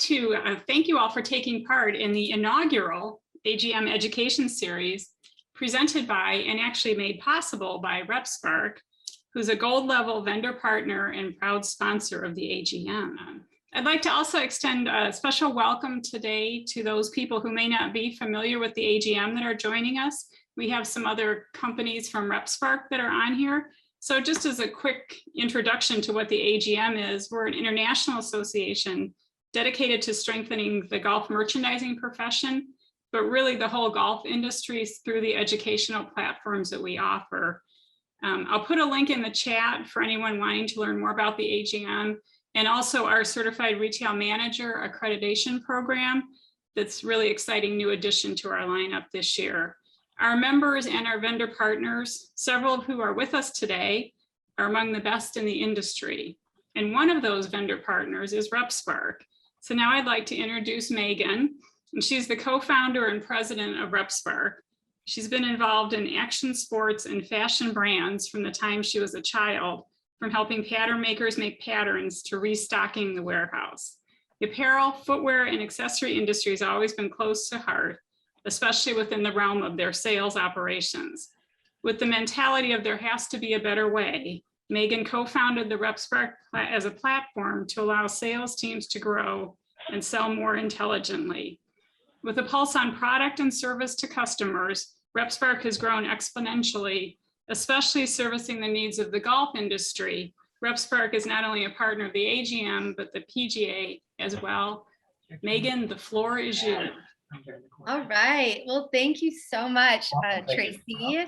to thank you all for taking part in the inaugural AGM Education Series presented by and actually made possible by RepSpark, who's a gold level vendor partner and proud sponsor of the AGM. I'd like to also extend a special welcome today to those people who may not be familiar with the AGM that are joining us. We have some other companies from RepSpark that are on here. So just as a quick introduction to what the AGM is, we're an international association dedicated to strengthening the golf merchandising profession, but really the whole golf industry through the educational platforms that we offer. I'll put a link in the chat for anyone wanting to learn more about the AGM, and also our Certified Retail Manager accreditation program. That's really exciting new addition to our lineup this year. Our members and our vendor partners, several of who are with us today, are among the best in the industry. And one of those vendor partners is RepSpark. So now I'd like to introduce Megan, and she's the co-founder and president of RepSpark. She's been involved in action sports and fashion brands from the time she was a child, from helping pattern makers make patterns to restocking the warehouse. The apparel, footwear, and accessory industry has always been close to heart, especially within the realm of their sales operations. With the mentality of there has to be a better way, Megan co-founded the RepSpark as a platform to allow sales teams to grow and sell more intelligently. With a pulse on product and service to customers, RepSpark has grown exponentially, especially servicing the needs of the golf industry. RepSpark is not only a partner of the AGM, but the PGA as well. Megan, the floor is yours. All right. Well, thank you so much, Tracy.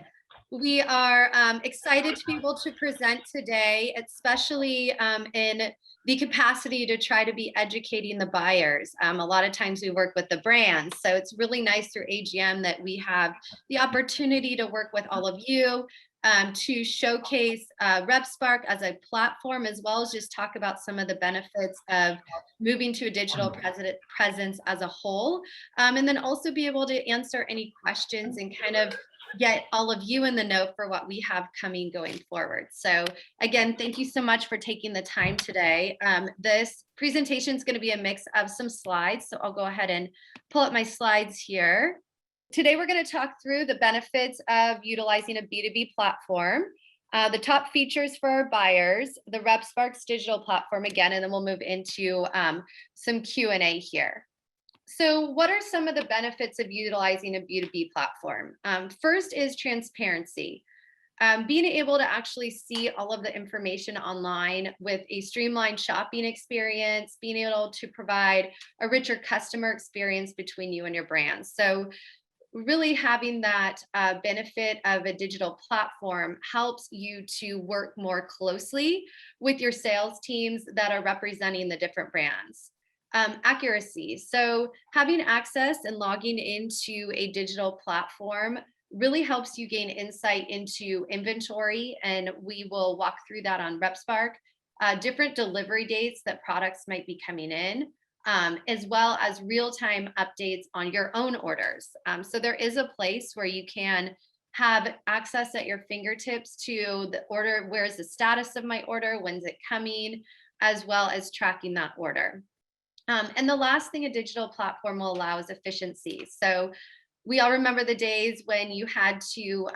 We are excited to be able to present today, especially in the capacity to try to be educating the buyers. A lot of times we work with the brands, so it's really nice through AGM that we have the opportunity to work with all of you to showcase RepSpark as a platform, as well as just talk about some of the benefits of moving to a digital presence as a whole, and then also be able to answer any questions and kind of get all of you in the know for what we have coming going forward. So again, thank you so much for taking the time today. This presentation is going to be a mix of some slides, so I'll go ahead and pull up my slides here. Today, we're going to talk through the benefits of utilizing a B2B platform, the top features for our buyers, the RepSpark's digital platform again, and then we'll move into some Q&A here. So what are some of the benefits of utilizing a B2B platform? First is transparency. Being able to actually see all of the information online with a streamlined shopping experience, being able to provide a richer customer experience between you and your brands. So really having that benefit of a digital platform helps you to work more closely with your sales teams that are representing the different brands. Accuracy. So having access and logging into a digital platform really helps you gain insight into inventory, and we will walk through that on RepSpark, different delivery dates that products might be coming in, as well as real-time updates on your own orders. So there is a place where you can have access at your fingertips to the order, where's the status of my order, when's it coming, as well as tracking that order. And the last thing a digital platform will allow is efficiency. So we all remember the days when you had to,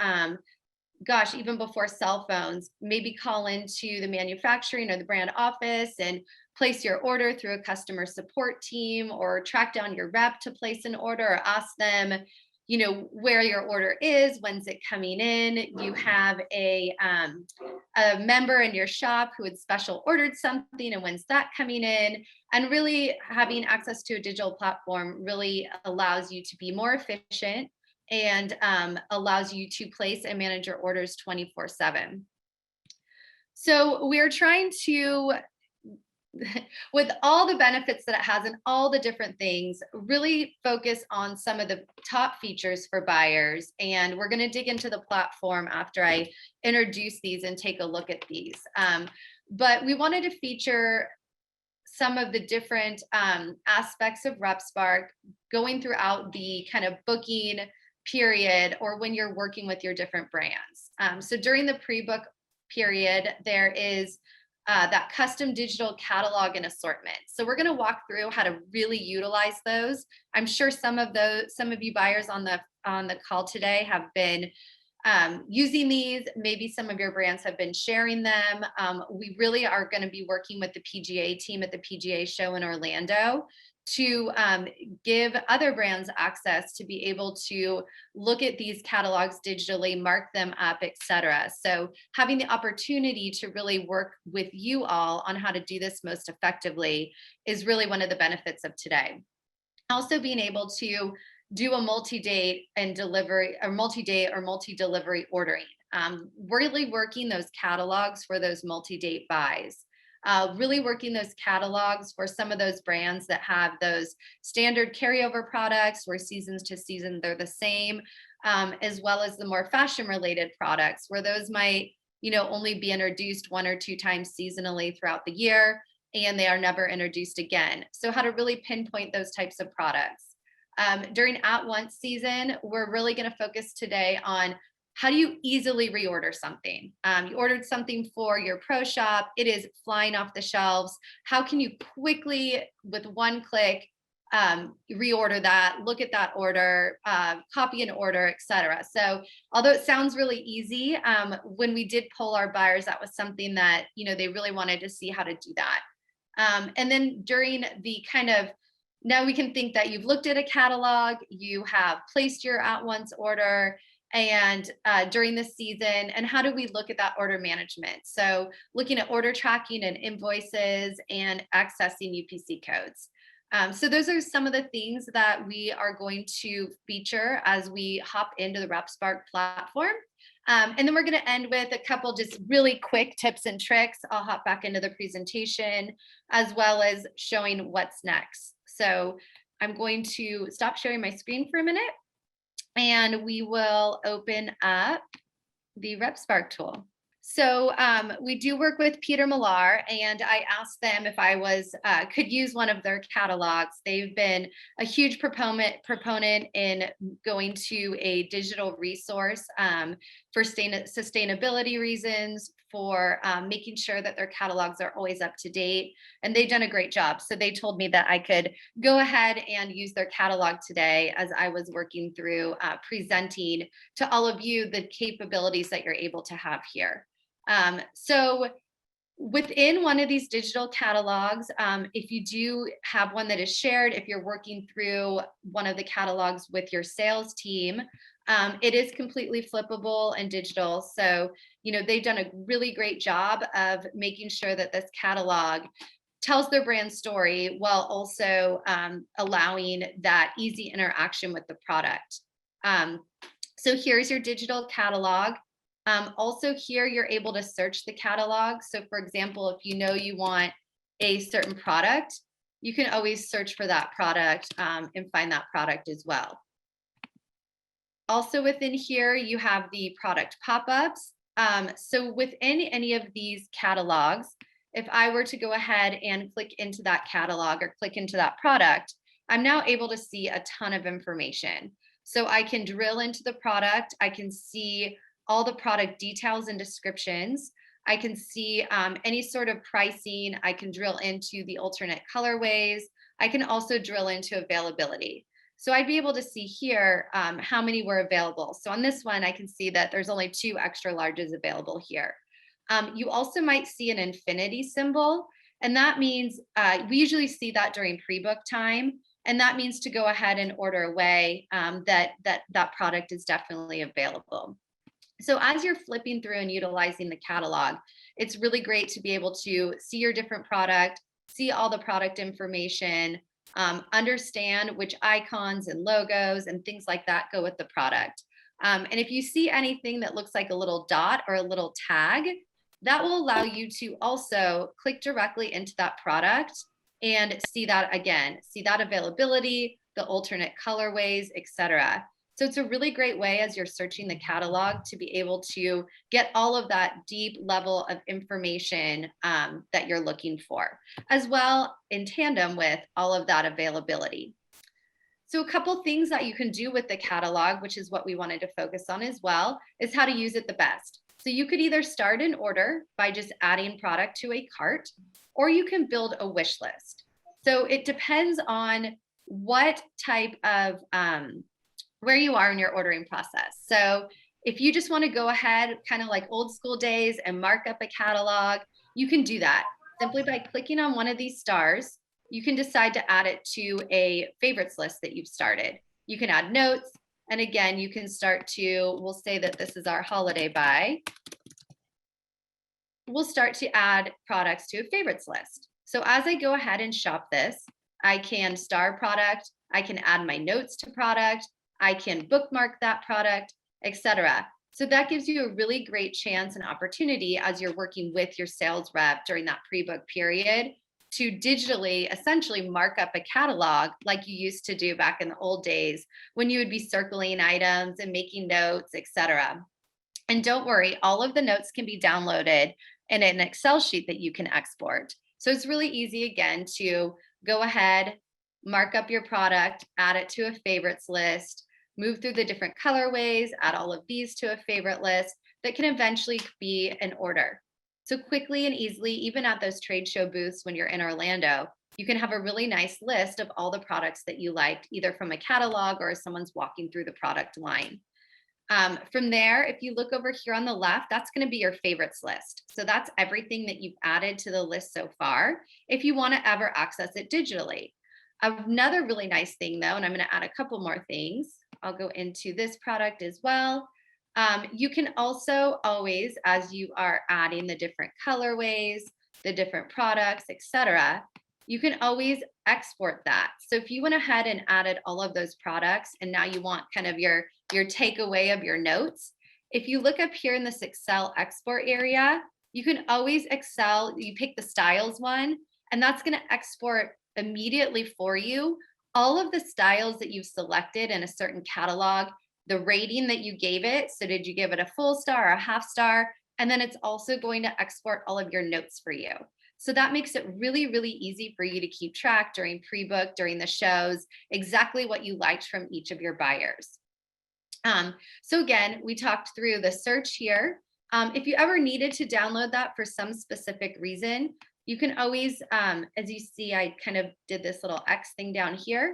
gosh, even before cell phones, maybe call into the manufacturing or the brand office and place your order through a customer support team, or track down your rep to place an order, or ask them, you know, where your order is, when's it coming in. You have a member in your shop who had special ordered something and when's that coming in. And really having access to a digital platform really allows you to be more efficient and allows you to place and manage your orders 24/7. So we're trying to, with all the benefits that it has and all the different things, really focus on some of the top features for buyers. And we're going to dig into the platform after I introduce these and take a look at these. But we wanted to feature some of the different aspects of RepSpark going throughout the kind of booking period, or when you're working with your different brands. So during the pre-book period, there is that custom digital catalog and assortment. So we're going to walk through how to really utilize those. I'm sure some of you buyers on the call today have been using these. Maybe some of your brands have been sharing them. We really are going to be working with the PGA team at the PGA show in Orlando to give other brands access to be able to look at these catalogs digitally, mark them up, etc. So having the opportunity to really work with you all on how to do this most effectively is really one of the benefits of today. Also being able to do a multi-date and delivery, or multi-date or multi-delivery ordering. Really working those catalogs for those multi-date buys. Really working those catalogs for some of those brands that have those standard carryover products where seasons to season they're the same, as well as the more fashion related products where those might, only be introduced 1 or 2 times seasonally throughout the year and they are never introduced again. So how to really pinpoint those types of products. During at once season, we're really going to focus today on how do you easily reorder something? You ordered something for your pro shop, it is flying off the shelves. How can you quickly, with one click, reorder that, look at that order, copy an order, etc. So although it sounds really easy, when we did poll our buyers, that was something that, they really wanted to see how to do that. And then during the now we can think that you've looked at a catalog, you have placed your at once order, and during the season, and how do we look at that order management? So looking at order tracking and invoices and accessing UPC codes. So those are some of the things that we are going to feature as we hop into the RepSpark platform. And then we're going to end with a couple just really quick tips and tricks. I'll hop back into the presentation as well as showing what's next. So I'm going to stop sharing my screen for a minute and we will open up the RepSpark tool. So we do work with Peter Millar, and I asked them if I could use one of their catalogs. They've been a huge proponent in going to a digital resource for sustainability reasons, for making sure that their catalogs are always up to date, and they've done a great job. So they told me that I could go ahead and use their catalog today as I was working through presenting to all of you the capabilities that you're able to have here. So within one of these digital catalogs, if you do have one that is shared, if you're working through one of the catalogs with your sales team, it is completely flippable and digital. So, they've done a really great job of making sure that this catalog tells their brand story while also allowing that easy interaction with the product. So here's your digital catalog. Also here, you're able to search the catalog. So for example, if you want a certain product, you can always search for that product and find that product as well. Also within here, you have the product pop-ups. So within any of these catalogs, if I were to go ahead and click into that catalog or click into that product, I'm now able to see a ton of information. So I can drill into the product. I can see all the product details and descriptions. I can see any sort of pricing. I can drill into the alternate colorways. I can also drill into availability. So I'd be able to see here how many were available. So on this one, I can see that there's only 2 extra larges available here. You also might see an infinity symbol, and that means we usually see that during pre-book time. And that means to go ahead and order away that product is definitely available. So as you're flipping through and utilizing the catalog, it's really great to be able to see your different product, see all the product information, understand which icons and logos and things like that go with the product. And if you see anything that looks like a little dot or a little tag, that will allow you to also click directly into that product and see that again, see that availability, the alternate colorways, etc. So it's a really great way as you're searching the catalog to be able to get all of that deep level of information that you're looking for, as well in tandem with all of that availability. So a couple things that you can do with the catalog, which is what we wanted to focus on as well, is how to use it the best. So you could either start an order by just adding product to a cart, or you can build a wish list. So it depends on what type of, where you are in your ordering process. So if you just want to go ahead, kind of like old school days, and mark up a catalog, you can do that simply by clicking on one of these stars. You can decide to add it to a favorites list that you've started. You can add notes. And again, you can start to, we'll say that this is our holiday buy. We'll start to add products to a favorites list. So as I go ahead and shop this, I can star product, I can add my notes to product, I can bookmark that product, etc. So that gives you a really great chance and opportunity as you're working with your sales rep during that pre-book period to digitally essentially mark up a catalog like you used to do back in the old days when you would be circling items and making notes, etc. And don't worry, all of the notes can be downloaded in an Excel sheet that you can export. So it's really easy, again, to go ahead, mark up your product, add it to a favorites list, move through the different colorways, add all of these to a favorite list that can eventually be an order. So quickly and easily, even at those trade show booths when you're in Orlando, you can have a really nice list of all the products that you liked, either from a catalog or as someone's walking through the product line. From there, if you look over here on the left, that's going to be your favorites list. So that's everything that you've added to the list so far, if you want to ever access it digitally. Another really nice thing though, and I'm going to add a couple more things. I'll go into this product as well. You can also always, as you are adding the different colorways, the different products, etc., you can always export that. So if you went ahead and added all of those products and now you want kind of your takeaway of your notes, if you look up here in this Excel export area, you can always you pick the styles one, and that's going to export immediately for you all of the styles that you've selected in a certain catalog, the rating that you gave it. So did you give it a full star or a half star? And then it's also going to export all of your notes for you. So that makes it really, really easy for you to keep track during pre-book, during the shows, exactly what you liked from each of your buyers. So again, we talked through the search here. If you ever needed to download that for some specific reason, you can always, as you see, I kind of did this little X thing down here.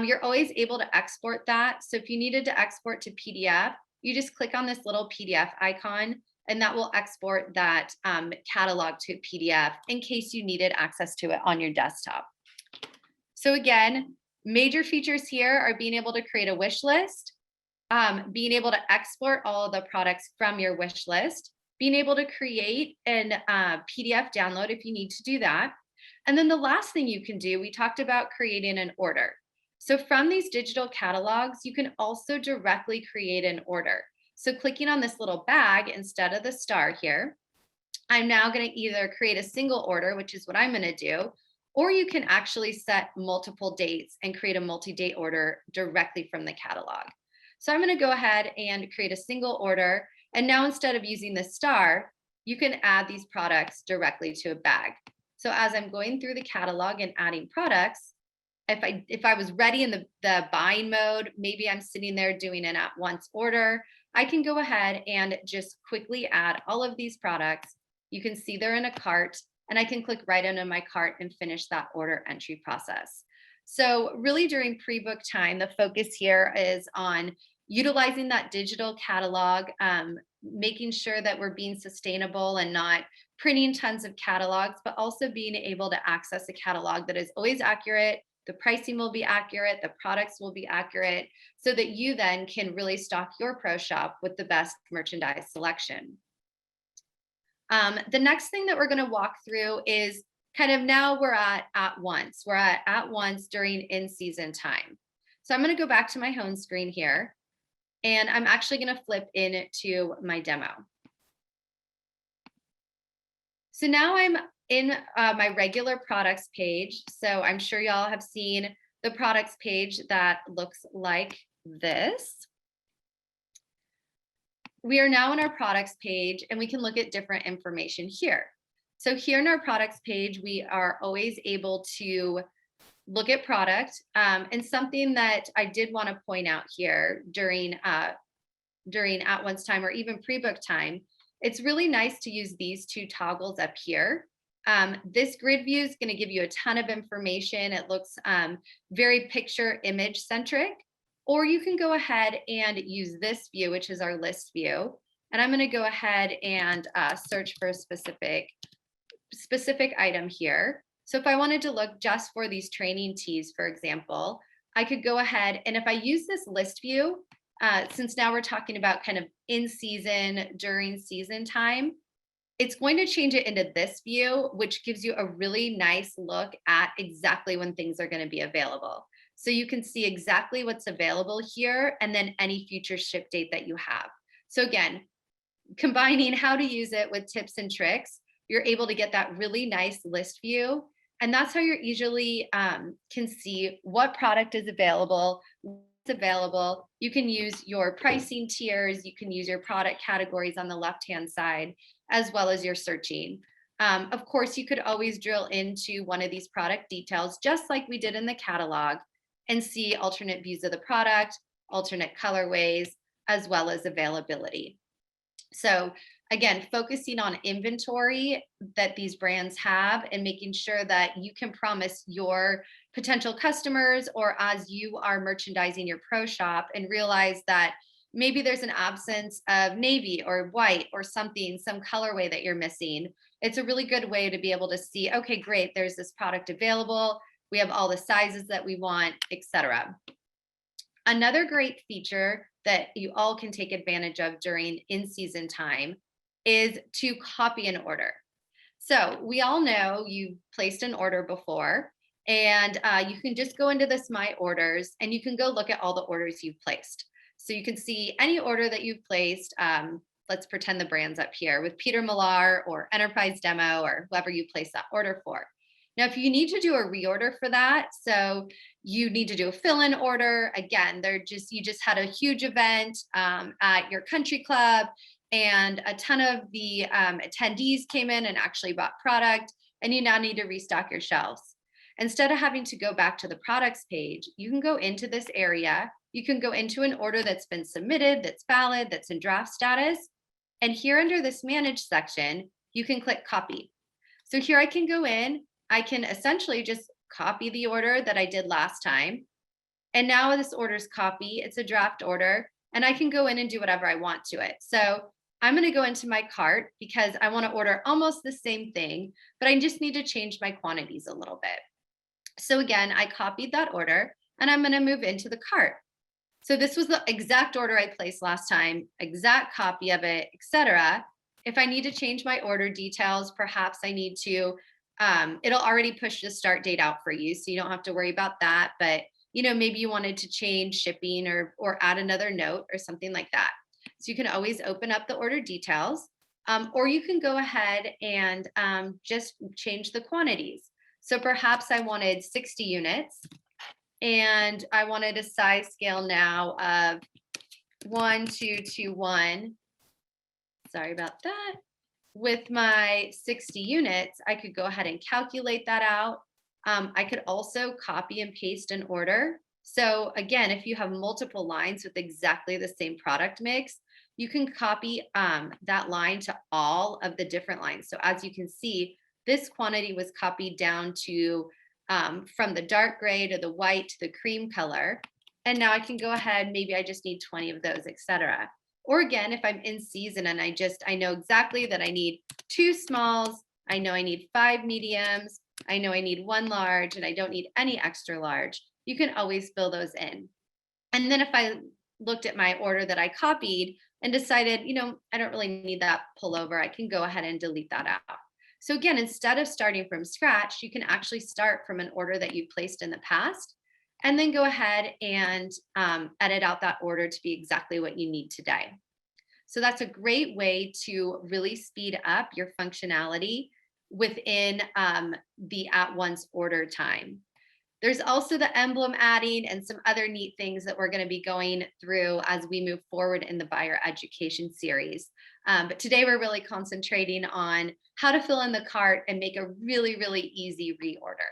You're always able to export that. So if you needed to export to PDF, you just click on this little PDF icon, and that will export that catalog to PDF in case you needed access to it on your desktop. So again, major features here are being able to create a wish list, being able to export all of the products from your wish list, being able to create an PDF download if you need to do that. And then the last thing you can do, we talked about creating an order. So from these digital catalogs, you can also directly create an order. So clicking on this little bag instead of the star here, I'm now going to either create a single order, which is what I'm going to do, or you can actually set multiple dates and create a multi-date order directly from the catalog. So I'm going to go ahead and create a single order. And now instead of using the star, you can add these products directly to a bag. So as I'm going through the catalog and adding products, if I was ready in the buying mode, maybe I'm sitting there doing an at-once order, I can go ahead and just quickly add all of these products. You can see they're in a cart, and I can click right into my cart and finish that order entry process. So really during pre-book time, the focus here is on utilizing that digital catalog, making sure that we're being sustainable and not printing tons of catalogs, but also being able to access a catalog that is always accurate. The pricing will be accurate, the products will be accurate, so that you then can really stock your pro shop with the best merchandise selection. The next thing that we're going to walk through is kind of now we're at once. We're at once during in-season time. So I'm going to go back to my home screen here, and I'm actually going to flip into my demo. So now I'm in my regular products page. So I'm sure y'all have seen the products page that looks like this. We are now on our products page, and we can look at different information here. So here in our products page, we are always able to look at product. And something that I did want to point out here during at-once time or even pre-book time It's really nice to use these two toggles up here. This grid view is going to give you a ton of information. It looks very picture image centric, or you can go ahead and use this view, which is our list view. And I'm going to go ahead and search for a specific item here. So if I wanted to look just for these training tees, for example, I could go ahead, and if I use this list view, since now we're talking about kind of in season, during season time, it's going to change it into this view, which gives you a really nice look at exactly when things are going to be available. So you can see exactly what's available here and then any future ship date that you have. So again, combining how to use it with tips and tricks, you're able to get that really nice list view. And that's how you're easily can see what product is available, what's available. You can use your pricing tiers. You can use your product categories on the left-hand side, as well as your searching. Of course, you could always drill into one of these product details, just like we did in the catalog, and see alternate views of the product, alternate colorways, as well as availability. So again, focusing on inventory that these brands have and making sure that you can promise your potential customers, or as you are merchandising your pro shop, and realize that maybe there's an absence of navy or white or something, some colorway that you're missing. It's a really good way to be able to see, okay, great, there's this product available. We have all the sizes that we want, etc. Another great feature that you all can take advantage of during in-season time is to copy an order. So we all know you've placed an order before, and you can just go into this My Orders, and you can go look at all the orders you've placed. So you can see any order that you've placed. Let's pretend the brand's up here with Peter Millar or Enterprise Demo or whoever you placed that order for. Now, if you need to do a reorder for that, so you need to do a fill-in order, again, you just had a huge event at your country club, and a ton of the attendees came in and actually bought product, and you now need to restock your shelves. Instead of having to go back to the products page, you can go into this area. You can go into an order that's been submitted, that's valid, that's in draft status. And here under this Manage section, you can click Copy. So here I can go in. I can essentially just copy the order that I did last time. And now this order's copy, it's a draft order, and I can go in and do whatever I want to it. So I'm going to go into my cart because I want to order almost the same thing, but I just need to change my quantities a little bit. So again, I copied that order and I'm going to move into the cart. So this was the exact order I placed last time, exact copy of it, etc. If I need to change my order details, perhaps I need to it'll already push the start date out for you, so you don't have to worry about that. But maybe you wanted to change shipping or add another note or something like that. So you can always open up the order details, or you can go ahead and just change the quantities. So perhaps I wanted 60 units, and I wanted a size scale now of 1, 2, 2, 1. Sorry about that. With my 60 units, I could go ahead and calculate that out. I could also copy and paste an order. So again, if you have multiple lines with exactly the same product mix, you can copy that line to all of the different lines. So as you can see, this quantity was copied down to from the dark gray to the white to the cream color. And now I can go ahead, maybe I just need 20 of those, etc. Or again, if I'm in season and I know exactly that I need 2 smalls, I know I need 5 mediums, I know I need 1 large, and I don't need any extra large, you can always fill those in. And then if I looked at my order that I copied and decided, I don't really need that pullover, I can go ahead and delete that out. So again, instead of starting from scratch, you can actually start from an order that you placed in the past, and then go ahead and edit out that order to be exactly what you need today. So that's a great way to really speed up your functionality within the at-once order time. There's also the emblem adding and some other neat things that we're going to be going through as we move forward in the buyer education series. But today we're really concentrating on how to fill in the cart and make a really, really easy reorder.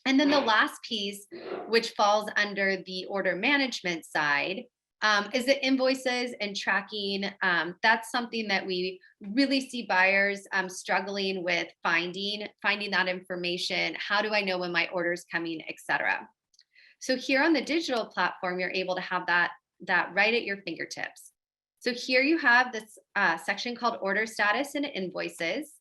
And then the last piece, which falls under the order management side, is the invoices and tracking. That's something that we really see buyers struggling with finding that information. How do I know when my order's coming, etc. So here on the digital platform, you're able to have that right at your fingertips. So here you have this section called order status and invoices.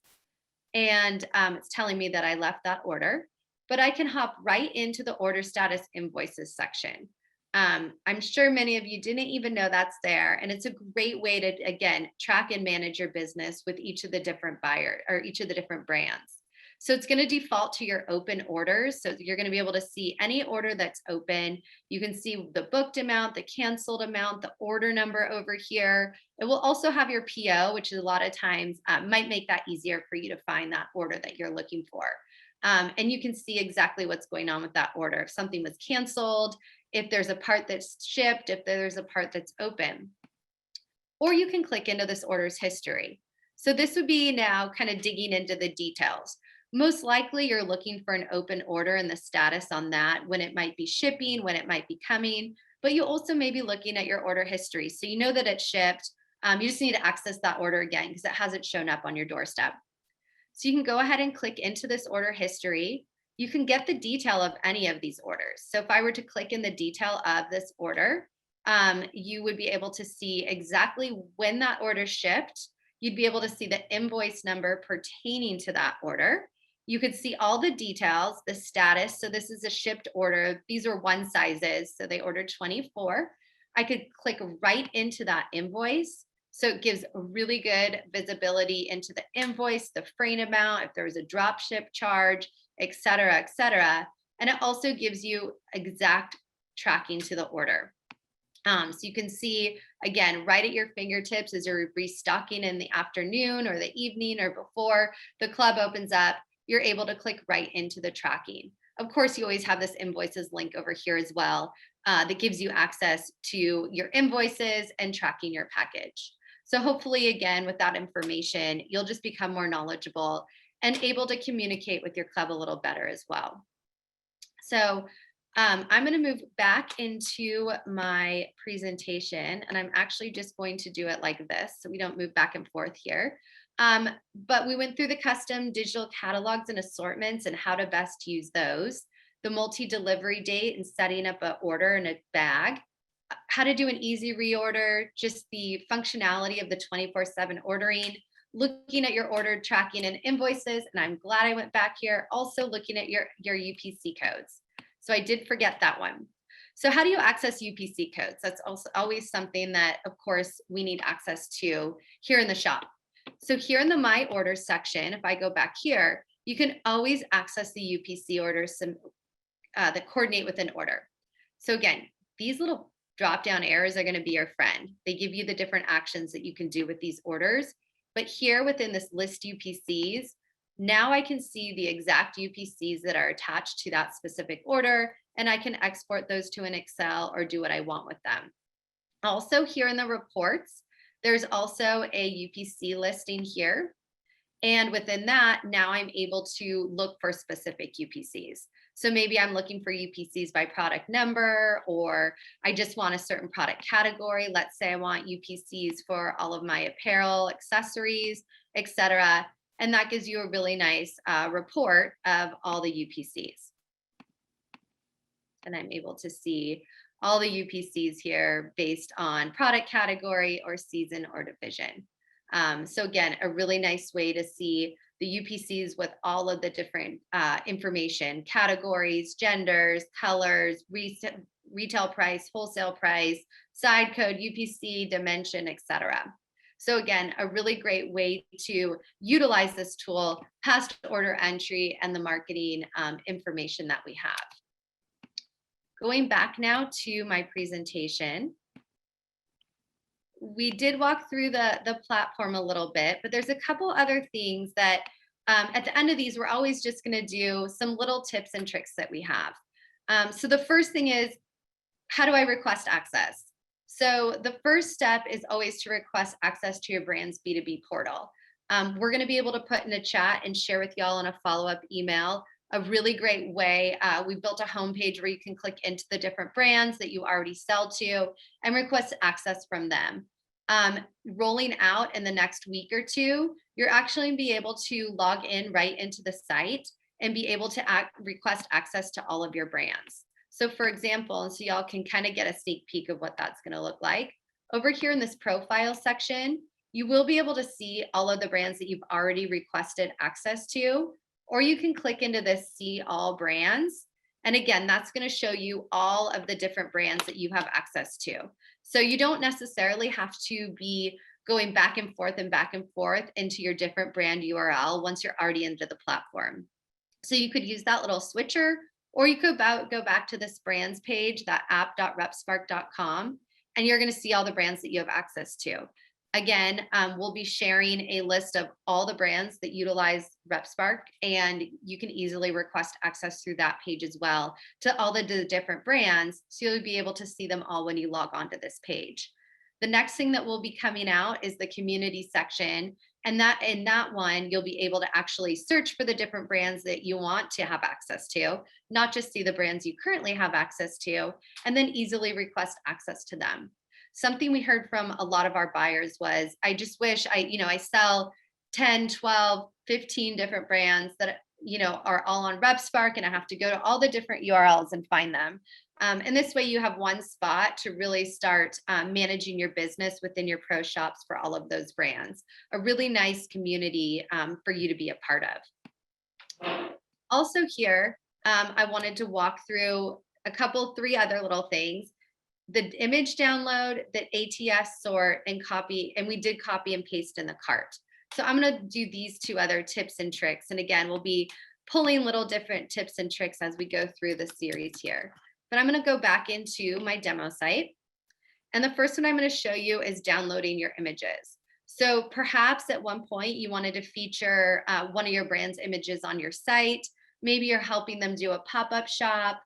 And it's telling me that I left that order, but I can hop right into the order status invoices section. I'm sure many of you didn't even know that's there. And it's a great way to, again, track and manage your business with each of the different buyers or each of the different brands. So it's going to default to your open orders. So you're going to be able to see any order that's open. You can see the booked amount, the canceled amount, the order number over here. It will also have your PO, which is a lot of times might make that easier for you to find that order that you're looking for. And you can see exactly what's going on with that order. If something was canceled, if there's a part that's shipped, if there's a part that's open. Or you can click into this order's history. So this would be now kind of digging into the details. Most likely you're looking for an open order and the status on that, when it might be shipping, when it might be coming, but you also may be looking at your order history. So you know that it's shipped. You just need to access that order again because it hasn't shown up on your doorstep. So you can go ahead and click into this order history. You can get the detail of any of these orders. So if I were to click in the detail of this order, you would be able to see exactly when that order shipped. You'd be able to see the invoice number pertaining to that order. You could see all the details, the status. So this is a shipped order. These are one sizes. So they ordered 24. I could click right into that invoice. So it gives really good visibility into the invoice, the freight amount, if there was a drop ship charge, et cetera, et cetera. And it also gives you exact tracking to the order. So you can see, again, right at your fingertips as you're restocking in the afternoon or the evening or before the club opens up, you're able to click right into the tracking. Of course, you always have this invoices link over here as well that gives you access to your invoices and tracking your package. So hopefully, again, with that information, you'll just become more knowledgeable and able to communicate with your club a little better as well. So I'm going to move back into my presentation, and I'm actually just going to do it like this so we don't move back and forth here. But we went through the custom digital catalogs and assortments and how to best use those, the multi-delivery date and setting up an order in a bag, how to do an easy reorder, just the functionality of the 24/7 ordering, looking at your order tracking and invoices. And I'm glad I went back here, also looking at your UPC codes. So I did forget that one. So how do you access UPC codes? That's also always something that, of course, we need access to here in the shop. So here in the My Orders section, if I go back here, you can always access the UPC orders that coordinate with an order. So again, these little drop-down arrows are going to be your friend. They give you the different actions that you can do with these orders. But here within this list UPCs, now I can see the exact UPCs that are attached to that specific order, and I can export those to an Excel or do what I want with them. Also here in the reports, there's also a UPC listing here. And within that, now I'm able to look for specific UPCs. So maybe I'm looking for UPCs by product number, or I just want a certain product category. Let's say I want UPCs for all of my apparel, accessories, etc. And that gives you a really nice report of all the UPCs. And I'm able to see all the UPCs here based on product category or season or division. So again, a really nice way to see the UPCs with all of the different information, categories, genders, colors, retail price, wholesale price, side code, UPC, dimension, etc. So again, a really great way to utilize this tool past order entry and the marketing information that we have. Going back now to my presentation. We did walk through the platform a little bit, but there's a couple other things that at the end of these, we're always just going to do some little tips and tricks that we have. So the first thing is, how do I request access? So the first step is always to request access to your brand's B2B portal. We're going to be able to put in a chat and share with y'all in a follow-up email a really great way. We built a homepage where you can click into the different brands that you already sell to and request access from them. Rolling out in the next week or two, you're actually be able to log in right into the site and be able to request access to all of your brands. So for example, and so y'all can kind of get a sneak peek of what that's going to look like. Over here in this profile section, you will be able to see all of the brands that you've already requested access to, or you can click into this see all brands. And again, that's going to show you all of the different brands that you have access to. So you don't necessarily have to be going back and forth into your different brand URL once you're already into the platform. So you could use that little switcher, or you could go back to this brands page, that app.repspark.com, and you're going to see all the brands that you have access to. Again, we'll be sharing a list of all the brands that utilize RepSpark, and you can easily request access through that page as well to all the different brands. So you'll be able to see them all when you log onto this page. The next thing that will be coming out is the community section. And in that one, you'll be able to actually search for the different brands that you want to have access to, not just see the brands you currently have access to, and then easily request access to them. Something we heard from a lot of our buyers was, I just wish I sell 10, 12, 15 different brands that, are all on RepSpark, and I have to go to all the different URLs and find them. And this way you have one spot to really start managing your business within your pro shops for all of those brands. A really nice community for you to be a part of. Also here, I wanted to walk through three other little things. The image download, the ATS sort, and copy, and we did copy and paste in the cart. So I'm going to do these two other tips and tricks. And again, we'll be pulling little different tips and tricks as we go through the series here. But I'm going to go back into my demo site. And the first one I'm going to show you is downloading your images. So perhaps at one point you wanted to feature one of your brand's images on your site. Maybe you're helping them do a pop-up shop.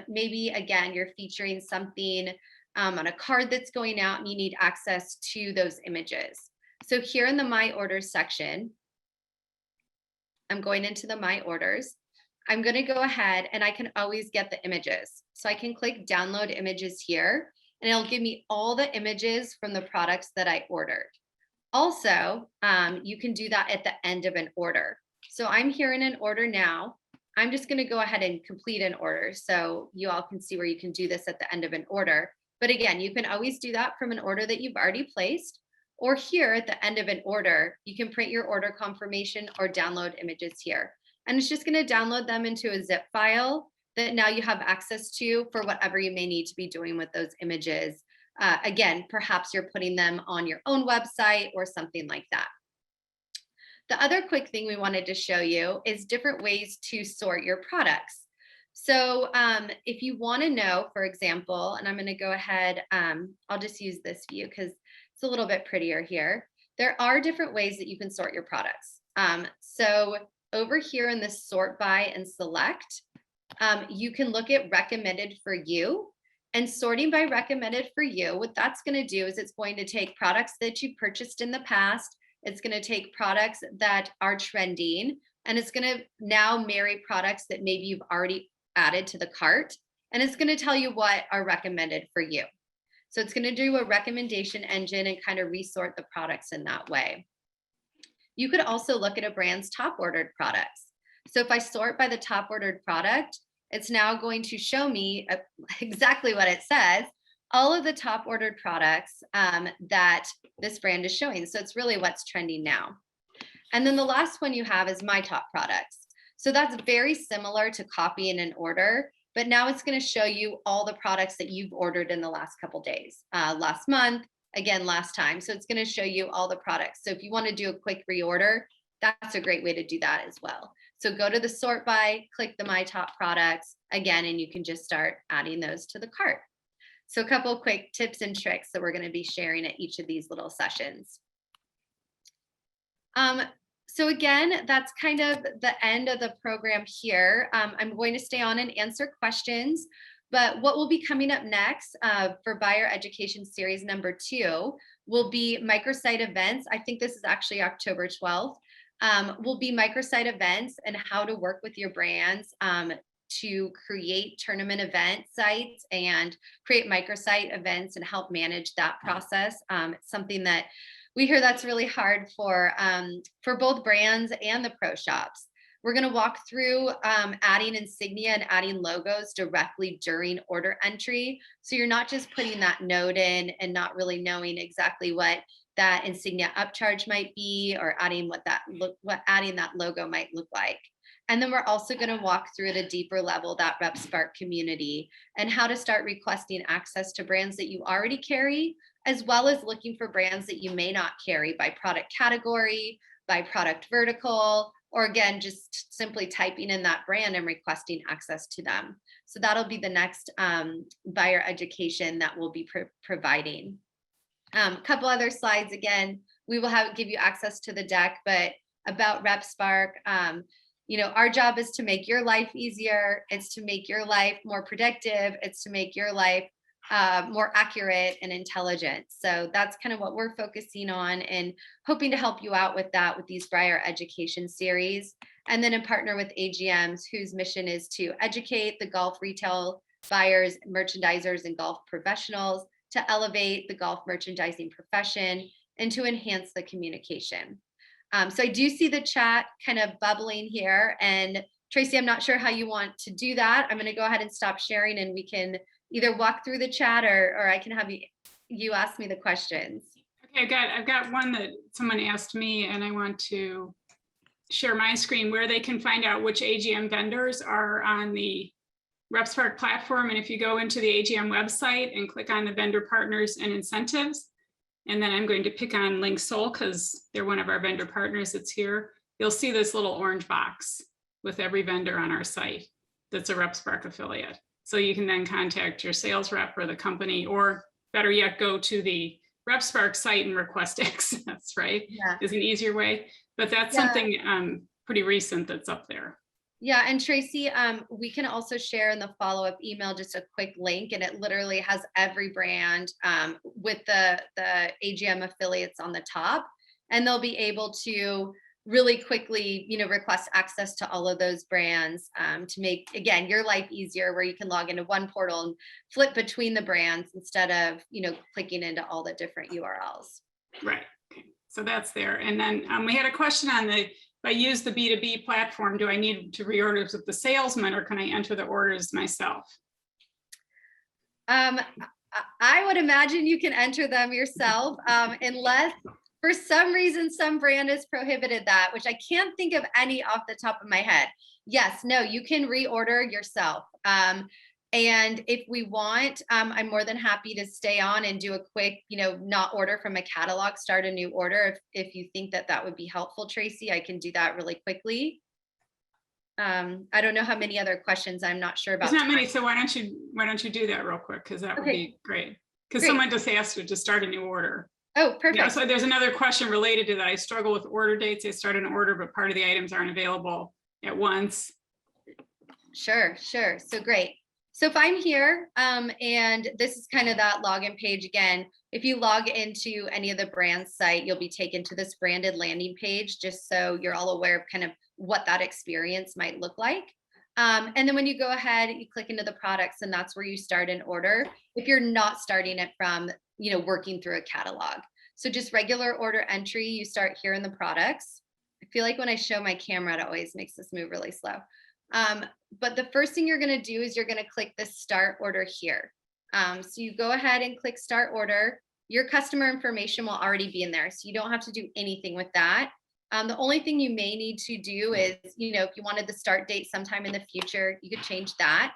Maybe again, you're featuring something on a card that's going out and you need access to those images. So here in the My Orders section, I'm going into the My Orders. I'm going to go ahead and I can always get the images. So I can click download images here and it'll give me all the images from the products that I ordered. Also, you can do that at the end of an order. So I'm here in an order now. I'm just going to go ahead and complete an order so you all can see where you can do this at the end of an order. But again, you can always do that from an order that you've already placed, or here at the end of an order, you can print your order confirmation or download images here. And it's just going to download them into a zip file that now you have access to for whatever you may need to be doing with those images. Again, perhaps you're putting them on your own website or something like that. The other quick thing we wanted to show you is different ways to sort your products. So if you want to know, for example, and I'm going to go ahead, I'll just use this view because it's a little bit prettier here. There are different ways that you can sort your products. So over here in this sort by and select, you can look at recommended for you. And sorting by recommended for you, what that's going to do is it's going to take products that you purchased in the past. It's going to take products that are trending, and it's going to now marry products that maybe you've already added to the cart, and it's going to tell you what are recommended for you. So it's going to do a recommendation engine and kind of resort the products in that way. You could also look at a brand's top ordered products. So if I sort by the top ordered product, it's now going to show me exactly what it says, all of the top ordered products that this brand is showing. So it's really what's trending now. And then the last one you have is my top products. So that's very similar to copying an order, but now it's going to show you all the products that you've ordered in the last couple days, last month, again, last time. So it's going to show you all the products. So if you want to do a quick reorder, that's a great way to do that as well. So go to the sort by, click the my top products again, and you can just start adding those to the cart. So a couple of quick tips and tricks that we're going to be sharing at each of these little sessions. So again, that's kind of the end of the program here. I'm going to stay on and answer questions, but what will be coming up next for Buyer Education Series number 2 will be microsite events. I think this is actually October 12th. will be microsite events and how to work with your brands to create tournament event sites and create microsite events and help manage that process. It's something that we hear that's really hard for both brands and the pro shops. We're going to walk through adding insignia and adding logos directly during order entry. So you're not just putting that note in and not really knowing exactly what that insignia upcharge might be, or adding what adding that logo might look like. And then we're also going to walk through at a deeper level that RepSpark community and how to start requesting access to brands that you already carry, as well as looking for brands that you may not carry by product category, by product vertical, or again, just simply typing in that brand and requesting access to them. So that'll be the next buyer education that we'll be providing. A couple other slides. Again, we will give you access to the deck, but about RepSpark, our job is to make your life easier. It's to make your life more predictive. It's to make your life more accurate and intelligent. So that's kind of what we're focusing on and hoping to help you out with that with these buyer education series. And then in partner with AGMs, whose mission is to educate the golf retail buyers, merchandisers, and golf professionals to elevate the golf merchandising profession and to enhance the communication. So I do see the chat kind of bubbling here. And Tracy, I'm not sure how you want to do that. I'm going to go ahead and stop sharing and we can either walk through the chat or I can have you ask me the questions. Okay, I've got one that someone asked me, and I want to share my screen where they can find out which AGM vendors are on the RepSpark platform. And if you go into the AGM website and click on the vendor partners and incentives, and then I'm going to pick on Link Soul because they're one of our vendor partners that's here, you'll see this little orange box with every vendor on our site that's a RepSpark affiliate. So you can then contact your sales rep or the company, or better yet, go to the RepSpark site and request access, right? Yeah. Is an easier way, but that's something pretty recent that's up there. Yeah, and Tracy, we can also share in the follow-up email just a quick link, and it literally has every brand with the AGM affiliates on the top, and they'll be able to really quickly, request access to all of those brands to make, again, your life easier, where you can log into one portal and flip between the brands instead of, clicking into all the different URLs. Right. Okay. So that's there. And then we had a question on if I use the B2B platform, do I need to reorder with the salesman, or can I enter the orders myself? I would imagine you can enter them yourself, unless for some reason some brand has prohibited that, which I can't think of any off the top of my head. Yes, no, you can reorder yourself. And if we want, I'm more than happy to stay on and do a quick, not order from a catalog, start a new order. If you think that would be helpful, Tracy, I can do that really quickly. I don't know how many other questions. I'm not sure about. There's not many, so why don't you do that real quick, because that would be great. Because someone just asked you to start a new order. Oh, perfect. Yeah, so there's another question related to that. I struggle with order dates. I start an order, but part of the items aren't available at once. Sure. So great. So if I'm here, and this is kind of that login page again, if you log into any of the brand site, you'll be taken to this branded landing page, just so you're all aware of kind of what that experience might look like. And then when you go ahead, you click into the products, and that's where you start an order if you're not starting it from, working through a catalog. So just regular order entry, you start here in the products. I feel like when I show my camera, it always makes this move really slow. But the first thing you're going to do is you're going to click the start order here. So you go ahead and click start order. Your customer information will already be in there, so you don't have to do anything with that. The only thing you may need to do is, if you wanted the start date sometime in the future, you could change that.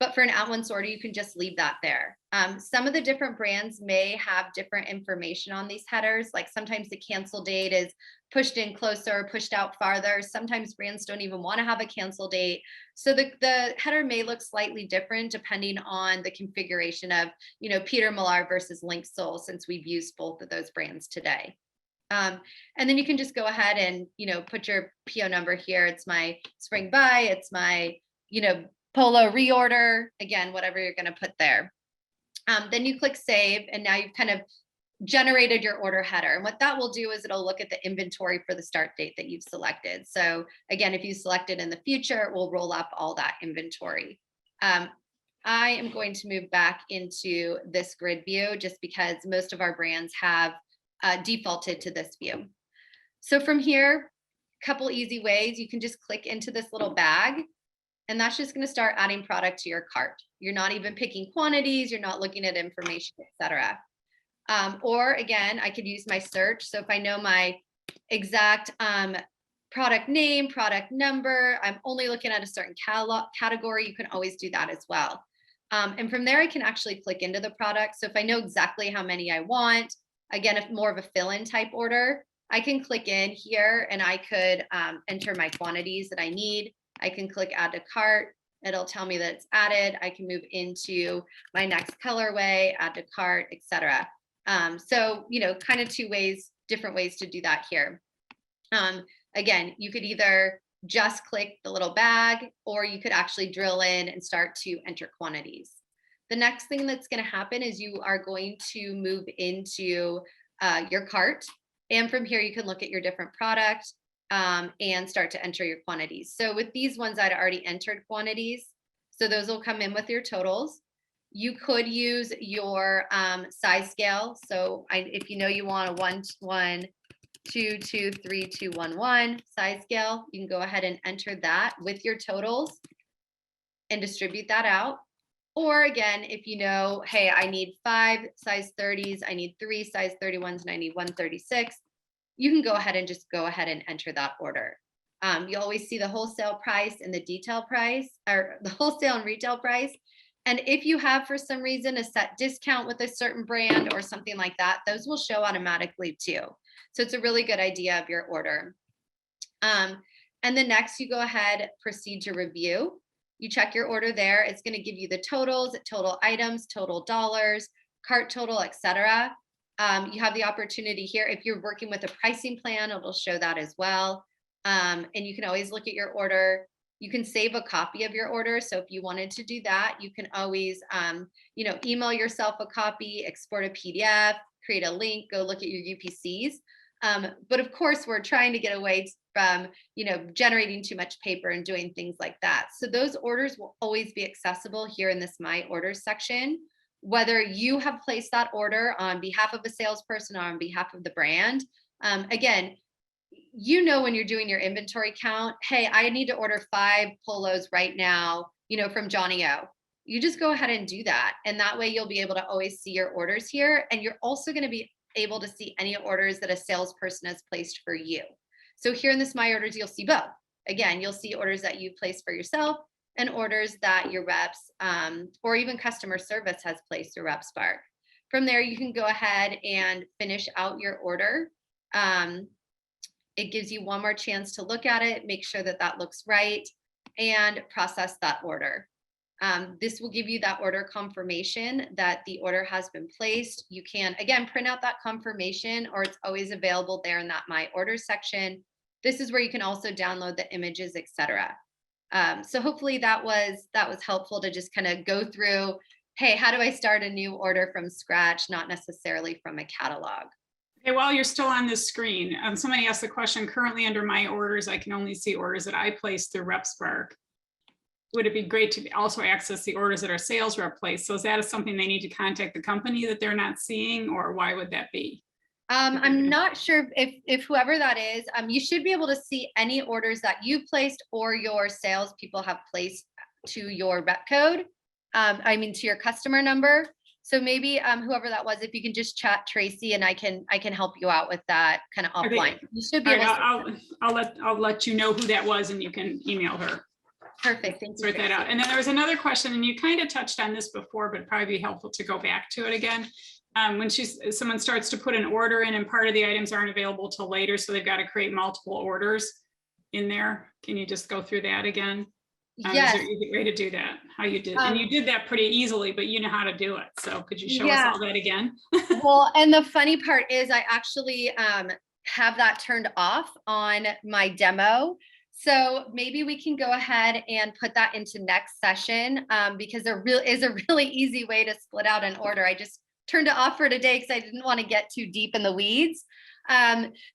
But for an at-once order, you can just leave that there. Some of the different brands may have different information on these headers. Like sometimes the cancel date is pushed in closer or pushed out farther. Sometimes brands don't even want to have a cancel date. So the header may look slightly different depending on the configuration of, Peter Millar versus Link Soul, since we've used both of those brands today. And then you can just go ahead and, put your PO number here. It's my spring buy, it's my, polo reorder, again, whatever you're going to put there. Then you click save, and now you've kind of generated your order header. And what that will do is it'll look at the inventory for the start date that you've selected. So again, if you select it in the future, it will roll up all that inventory. I am going to move back into this grid view just because most of our brands have defaulted to this view. So from here, a couple easy ways, you can just click into this little bag, and that's just going to start adding product to your cart. You're not even picking quantities, you're not looking at information, etc. Or again, I could use my search. So if I know my exact product name, product number, I'm only looking at a certain category, you can always do that as well. And from there, I can actually click into the product. So if I know exactly how many I want, again, if more of a fill-in type order, I can click in here and I could enter my quantities that I need. I can click add to cart. It'll tell me that it's added. I can move into my next colorway, add to cart, etc. So, kind of different ways to do that here. Again, you could either just click the little bag, or you could actually drill in and start to enter quantities. The next thing that's going to happen is you are going to move into your cart. And from here, you can look at your different product and start to enter your quantities. So with these ones, I'd already entered quantities. So those will come in with your totals. You could use your size scale. So if you know you want a 1, 1, 2, 2, 3, 2, 1, 1 size scale, you can go ahead and enter that with your totals and distribute that out. Or again, if you know, hey, I need 5 size 30s, I need 3 size 31s, and I need 1 36, you can go ahead and enter that order. You always see the wholesale price and the detail price, or the wholesale and retail price. And if you have, for some reason, a set discount with a certain brand or something like that, those will show automatically too. So it's a really good idea of your order. And then next, you go ahead, proceed to review. You check your order there. It's going to give you the totals, total items, total dollars, cart total, etc. You have the opportunity here. If you're working with a pricing plan, it'll show that as well. And you can always look at your order. You can save a copy of your order. So if you wanted to do that, you can always, email yourself a copy, export a PDF, create a link, go look at your UPCs. But of course, we're trying to get away from, generating too much paper and doing things like that. So those orders will always be accessible here in this My Orders section, whether you have placed that order on behalf of a salesperson or on behalf of the brand. Again, when you're doing your inventory count, hey, I need to order 5 polos right now, from Johnny O. You just go ahead and do that. And that way you'll be able to always see your orders here. And you're also going to be able to see any orders that a salesperson has placed for you. So here in this My Orders, you'll see both. Again, you'll see orders that you placed for yourself and orders that your reps or even customer service has placed through RepSpark. From there, you can go ahead and finish out your order. It gives you one more chance to look at it, make sure that that looks right, and process that order. This will give you that order confirmation that the order has been placed. You can, again, print out that confirmation, or it's always available there in that My Orders section. This is where you can also download the images, etc. So hopefully that was helpful to just kind of go through, hey, how do I start a new order from scratch, not necessarily from a catalog. Okay, while you're still on this screen, somebody asked the question, currently under My Orders, I can only see orders that I placed through RepSpark. Would it be great to also access the orders that our sales rep placed? So is that something they need to contact the company that they're not seeing, or why would that be? I'm not sure if whoever that is, you should be able to see any orders that you placed or your sales people have placed to your rep code. To your customer number. So maybe whoever that was, if you can just chat Tracy, and I can help you out with that kind of offline. Okay. You should be able to. I'll let you know who that was, and you can email her. Perfect. Thank you. Sort that out. And then there was another question, and you kind of touched on this before, but probably be helpful to go back to it again. When someone starts to put an order in and part of the items aren't available till later, so they've got to create multiple orders in there. Can you just go through that again? Yes. Is there an easy way to do that? How you did, and you did that pretty easily, but you know how to do it. So could you show us all that again? Well, and the funny part is I actually have that turned off on my demo. So maybe we can go ahead and put that into next session because there is a really easy way to split out an order. I just turned it off for today because I didn't want to get too deep in the weeds.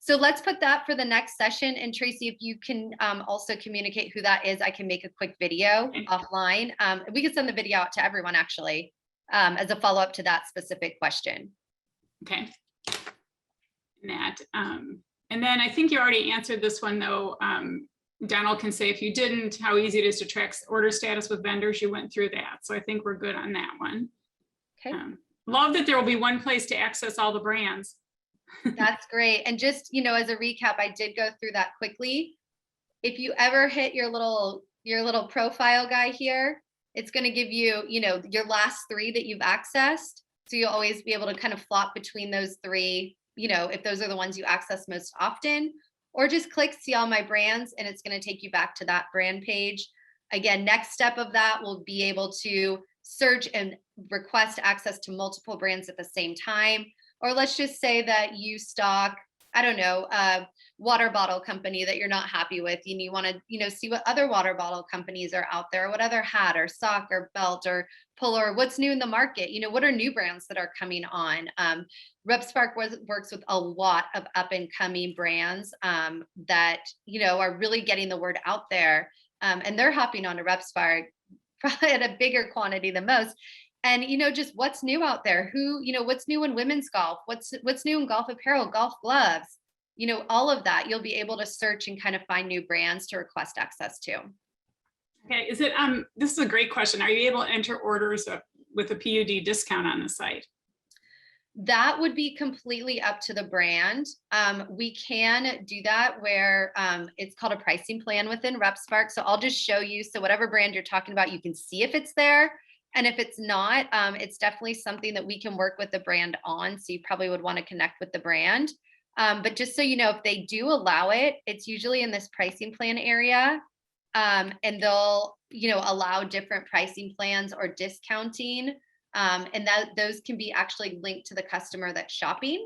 So let's put that for the next session. And Tracy, if you can also communicate who that is, I can make a quick video offline. We can send the video out to everyone actually, as a follow-up to that specific question. Okay. Matt, and then I think you already answered this one though. Donald can say if you didn't, how easy it is to track order status with vendors. You went through that. So I think we're good on that one. Okay. Love that there will be one place to access all the brands. That's great. And just, as a recap, I did go through that quickly. If you ever hit your little profile guy here, it's going to give you, your last 3 that you've accessed. So you'll always be able to kind of flop between those 3, if those are the ones you access most often, or just click see all my brands and it's going to take you back to that brand page. Again, next step of that will be able to search and request access to multiple brands at the same time. Or let's just say that you stock, I don't know, a water bottle company that you're not happy with, and you want to, see what other water bottle companies are out there, what other hat or sock or belt or puller, what's new in the market, what are new brands that are coming on. RepSpark works with a lot of up and coming brands that, are really getting the word out there. And they're hopping onto RepSpark probably at a bigger quantity than most. And, just what's new out there, what's new in women's golf, what's new in golf apparel, golf gloves, all of that, you'll be able to search and kind of find new brands to request access to. Okay. This is a great question. Are you able to enter orders with a PUD discount on the site? That would be completely up to the brand. We can do that where it's called a pricing plan within RepSpark. So I'll just show you. So whatever brand you're talking about, you can see if it's there. And if it's not, it's definitely something that we can work with the brand on. So you probably would want to connect with the brand. But just so you know, if they do allow it, it's usually in this pricing plan area. And they'll, allow different pricing plans or discounting. And those can be actually linked to the customer that's shopping.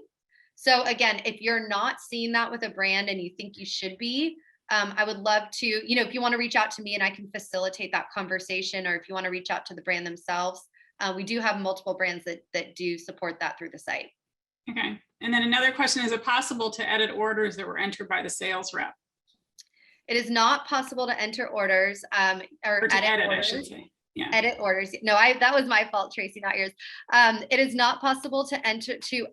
So again, if you're not seeing that with a brand and you think you should be, I would love to, if you want to reach out to me and I can facilitate that conversation, or if you want to reach out to the brand themselves, we do have multiple brands that do support that through the site. Okay. And then another question, is it possible to edit orders that were entered by the sales rep? It is not possible to enter orders or to edit orders. I should say. Yeah. Edit orders. No, that was my fault, Tracy, not yours. It is not possible to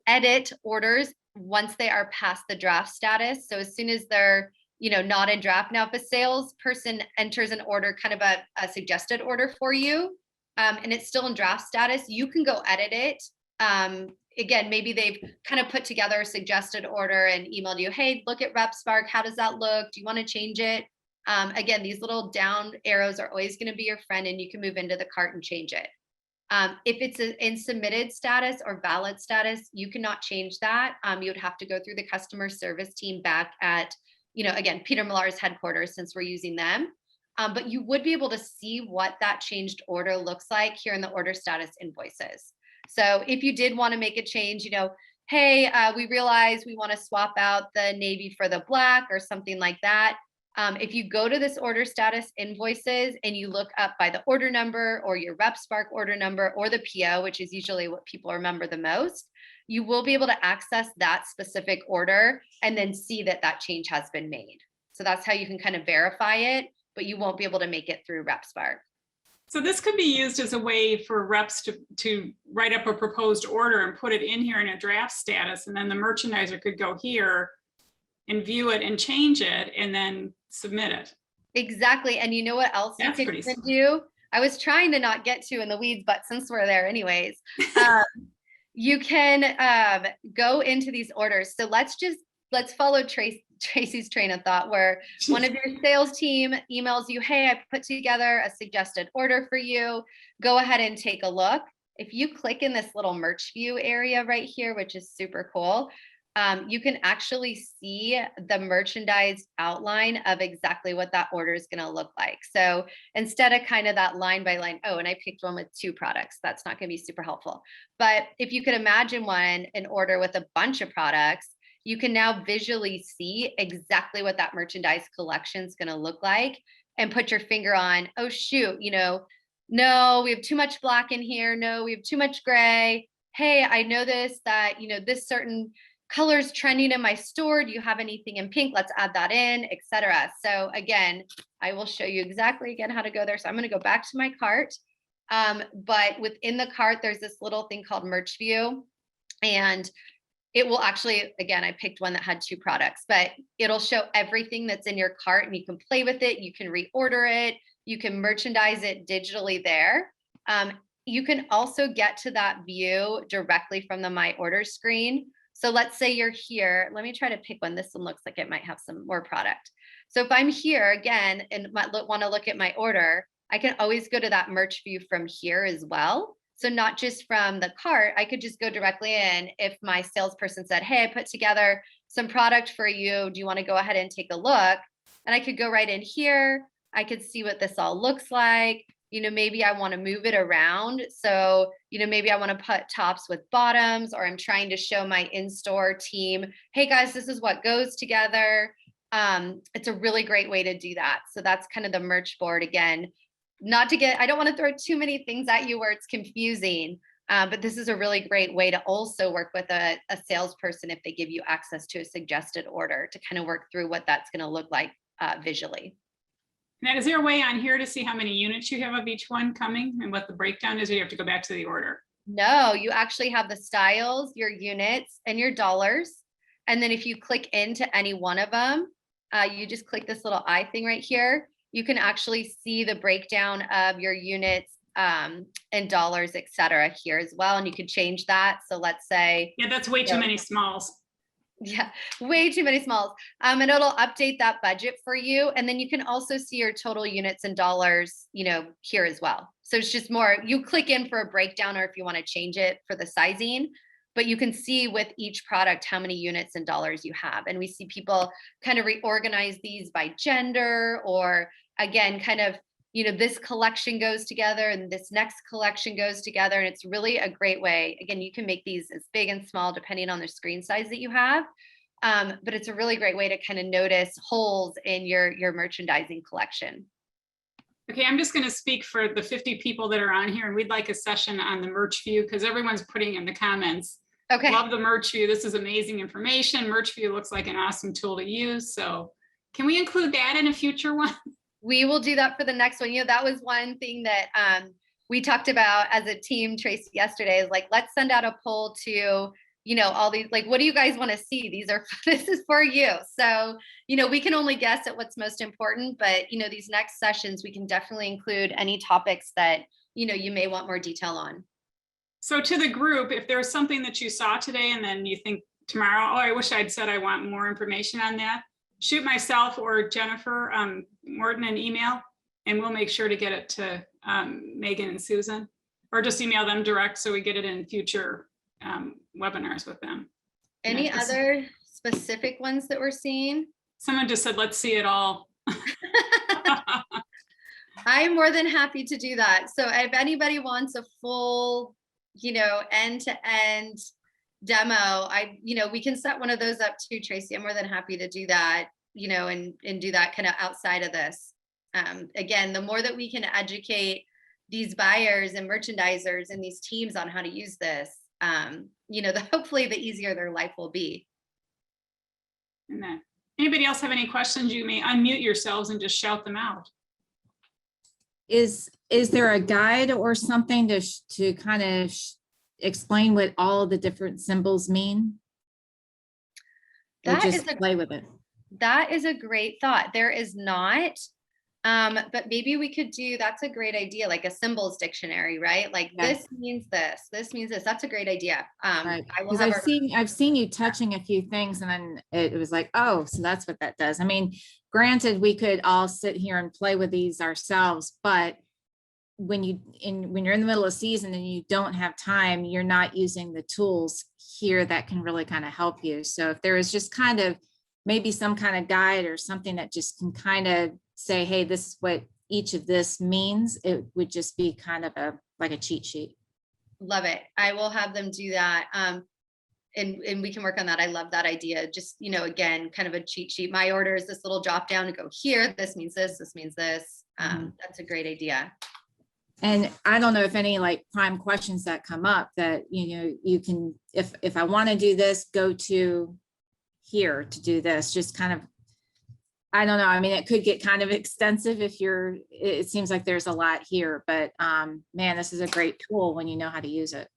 edit orders once they are past the draft status. So as soon as they're not in draft. Now, if a salesperson enters an order, kind of a suggested order for you, and it's still in draft status, you can go edit it. Again, maybe they've kind of put together a suggested order and emailed you, hey, look at RepSpark. How does that look? Do you want to change it? Again, these little down arrows are always going to be your friend, and you can move into the cart and change it. If it's in submitted status or valid status, you cannot change that. You would have to go through the customer service team back at again, Peter Millar's headquarters, since we're using them. But you would be able to see what that changed order looks like here in the order status invoices. So if you did want to make a change, hey, we realize we want to swap out the navy for the black or something like that. If you go to this order status invoices and you look up by the order number or your RepSpark order number or the PO, which is usually what people remember the most, you will be able to access that specific order and then see that change has been made. So that's how you can kind of verify it, but you won't be able to make it through RepSpark. So this could be used as a way for reps to write up a proposed order and put it in here in a draft status, and then the merchandiser could go here and view it and change it and then submit it. Exactly. And you know what else you can do? I was trying to not get too in the weeds, but since we're there anyways, you can go into these orders. So let's follow Tracy's train of thought, where one of your sales team emails you, hey, I put together a suggested order for you. Go ahead and take a look. If you click in this little merch view area right here, which is super cool, you can actually see the merchandise outline of exactly what that order is going to look like. So instead of kind of that line by line, oh, and I picked one with 2 products, that's not going to be super helpful. But if you could imagine an order with a bunch of products, you can now visually see exactly what that merchandise collection is going to look like and put your finger on, oh, shoot, no, we have too much black in here. No, we have too much gray. hey, I noticed that, this certain color is trending in my store. Do you have anything in pink? Let's add that in, etc. So again, I will show you exactly again how to go there. So I'm going to go back to my cart. But within the cart, there's this little thing called Merch View. And it will actually, again, I picked one that had 2 products, but it'll show everything that's in your cart and you can play with it. You can reorder it. You can merchandise it digitally there. You can also get to that view directly from the My Order screen. So let's say you're here. Let me try to pick one. This one looks like it might have some more product. So if I'm here again and want to look at my order, I can always go to that merch view from here as well. So not just from the cart, I could just go directly in. If my salesperson said, hey, I put together some product for you. Do you want to go ahead and take a look? And I could go right in here. I could see what this all looks like. Maybe I want to move it around. So, maybe I want to put tops with bottoms, or I'm trying to show my in-store team, hey guys, this is what goes together. It's a really great way to do that. So that's kind of the merch board again. I don't want to throw too many things at you where it's confusing, but this is a really great way to also work with a salesperson if they give you access to a suggested order to kind of work through what that's going to look like visually. Now, is there a way on here to see how many units you have of each one coming and what the breakdown is, or you have to go back to the order? No, you actually have the styles, your units, and your dollars. And then if you click into any one of them, you just click this little eye thing right here. You can actually see the breakdown of your units and dollars, et cetera, here as well. And you can change that. So let's say. Yeah, that's way too many smalls. Yeah, way too many smalls. And it'll update that budget for you. And then you can also see your total units and dollars, here as well. So it's just more, you click in for a breakdown or if you want to change it for the sizing, but you can see with each product how many units and dollars you have. And we see people kind of reorganize these by gender, or again, kind of, this collection goes together and this next collection goes together. And it's really a great way. Again, you can make these as big and small depending on the screen size that you have. But it's a really great way to kind of notice holes in your merchandising collection. Okay, I'm just going to speak for the 50 people that are on here, and we'd like a session on the merch view because everyone's putting in the comments. Okay. Love the merch view. This is amazing information. Merch view looks like an awesome tool to use. So can we include that in a future one? We will do that for the next one. That was one thing that we talked about as a team, Tracy, yesterday, is like, let's send out a poll to, all these, like, what do you guys want to see? This is for you. So, we can only guess at what's most important, but, these next sessions, we can definitely include any topics that, you may want more detail on. So to the group, if there's something that you saw today and then you think tomorrow, oh, I wish I'd said I want more information on that, shoot myself or Jennifer Morton an email, and we'll make sure to get it to Megan and Susan, or just email them direct so we get it in future webinars with them. Any other specific ones that we're seeing? Someone just said, let's see it all. I'm more than happy to do that. So if anybody wants a full, end-to-end demo, we can set one of those up too, Tracy. I'm more than happy to do that, and do that kind of outside of this. Again, the more that we can educate these buyers and merchandisers and these teams on how to use this, hopefully the easier their life will be. And then, anybody else have any questions? You may unmute yourselves and just shout them out. Is there a guide or something to kind of explain what all the different symbols mean? Or just play with it? That is a great thought. There is not, but maybe we could do, that's a great idea, like a symbols dictionary, right? Like this means this, this means this. That's a great idea. Right. Because I've seen you touching a few things and then it was like, oh, so that's what that does. I mean, granted, we could all sit here and play with these ourselves, but when you're in the middle of season and you don't have time, you're not using the tools here that can really kind of help you. So if there is just kind of maybe some kind of guide or something that just can kind of say, hey, this is what each of this means, it would just be kind of like a cheat sheet. Love it. I will have them do that. And we can work on that. I love that idea. Just, again, kind of a cheat sheet. My order is this little drop down to go here. This means this, this means this. That's a great idea. And I don't know if any like prime questions that come up that, you can, if I want to do this, go to here to do this, just kind of, I don't know. I mean, it could get kind of extensive if it seems like there's a lot here, but man, this is a great tool when you know how to use it.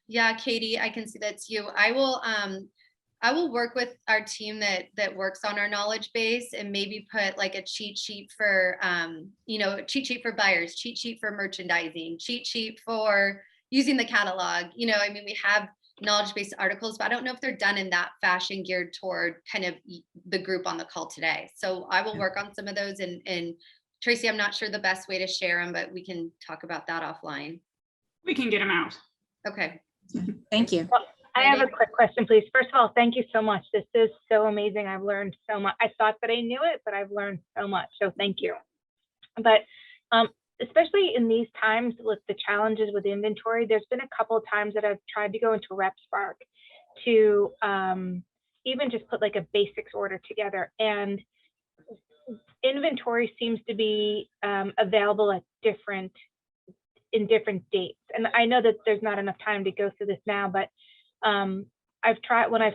Yeah, Katie, I can see that's you. I will work with our team that works on our knowledge base and maybe put like a cheat sheet for, cheat sheet for buyers, cheat sheet for merchandising, cheat sheet for using the catalog. I mean, we have knowledge-based articles, but I don't know if they're done in that fashion geared toward kind of the group on the call today. So I will work on some of those, and Tracy, I'm not sure the best way to share them, but we can talk about that offline. We can get them out. Okay. Thank you. Well, I have a quick question, please. First of all, thank you so much. This is so amazing. I've learned so much. I thought that I knew it, but I've learned so much. So thank you. But especially in these times with the challenges with inventory, there's been a couple of times that I've tried to go into RepSpark to even just put like a basics order together, and inventory seems to be available at different dates. And I know that there's not enough time to go through this now, but when I've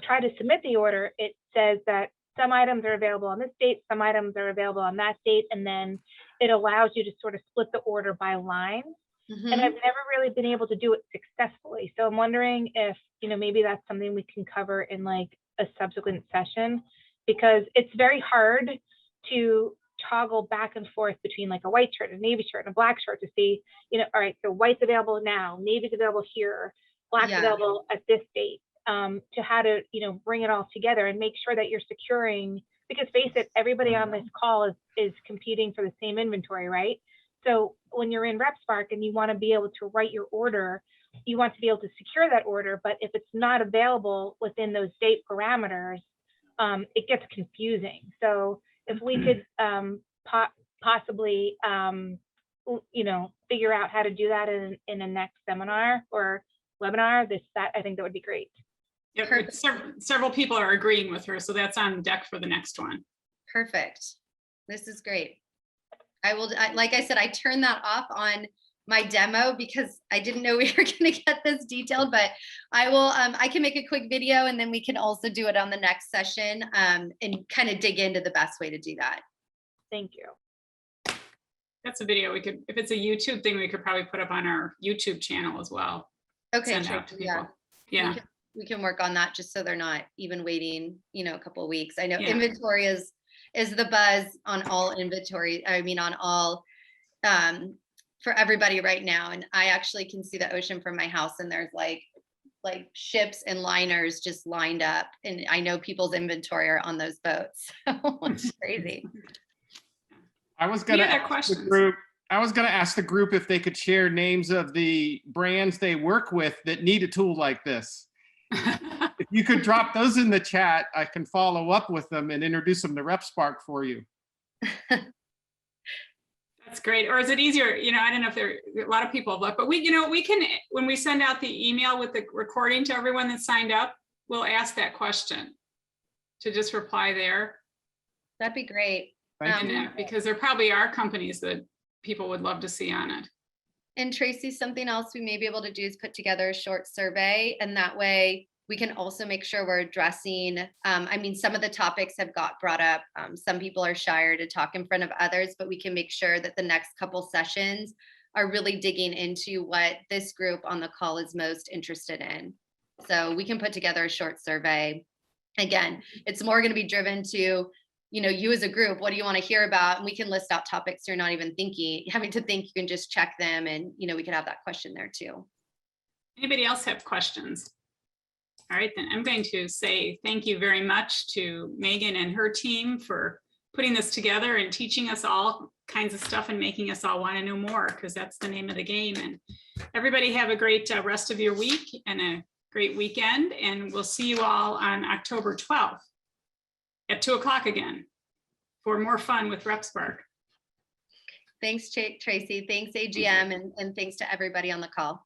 tried to submit the order, it says that some items are available on this date, some items are available on that date, and then it allows you to sort of split the order by line. Mhm. And I've never really been able to do it successfully. So I'm wondering if, maybe that's something we can cover in like a subsequent session, because it's very hard to toggle back and forth between like a white shirt, a navy shirt, and a black shirt to see, all right, so white's available now, navy's available here, black's Yeah. available at this date, to how to, bring it all together and make sure that you're securing, because face it, everybody on this call is competing for the same inventory, right? So when you're in RepSpark and you want to be able to write your order, you want to be able to secure that order, but if it's not available within those date parameters, it gets confusing. So if we could possibly, figure out how to do that in a next seminar or webinar, I think that would be great. Yep, several people are agreeing with her, so that's on deck for the next one. Perfect. This is great. Like I said, I turned that off on my demo because I didn't know we were going to get this detailed, but I can make a quick video and then we can also do it on the next session and kind of dig into the best way to do that. Thank you. That's a video we could, if it's a YouTube thing, we could probably put up on our YouTube channel as well. Okay. Send out to people. Yeah. Yeah. We can work on that just so they're not even waiting, a couple of weeks. I know Yeah. inventory is the buzz on all inventory. I mean, on all, for everybody right now. And I actually can see the ocean from my house, and there's like ships and liners just lined up. And I know people's inventory are on those boats. So it's crazy. I was going to Any other ask the questions? group. I was going to ask the group if they could share names of the brands they work with that need a tool like this. If you could drop those in the chat, I can follow up with them and introduce them to RepSpark for you. That's great. Or is it easier? I don't know if there a lot of people have looked, but we can, when we send out the email with the recording to everyone that signed up, we'll ask that question to just reply there. That'd be great. Thank you. Because there probably are companies that people would love to see on it. And Tracy, something else we may be able to do is put together a short survey, and that way we can also make sure we're addressing, I mean, some of the topics have got brought up. Some people are shyer to talk in front of others, but we can make sure that the next couple sessions are really digging into what this group on the call is most interested in. So we can put together a short survey. Again, it's more going to be driven to, you as a group, what do you want to hear about? And we can list out topics you're not even having to think. You can just check them, and we could have that question there too. Anybody else have questions? All right, then I'm going to say thank you very much to Megan and her team for putting this together and teaching us all kinds of stuff and making us all want to know more, because that's the name of the game. And everybody have a great rest of your week and a great weekend. And we'll see you all on October 12th at 2:00 again for more fun with RepSpark. Thanks, Tracy. Thanks, AGM, and thanks to everybody on the call.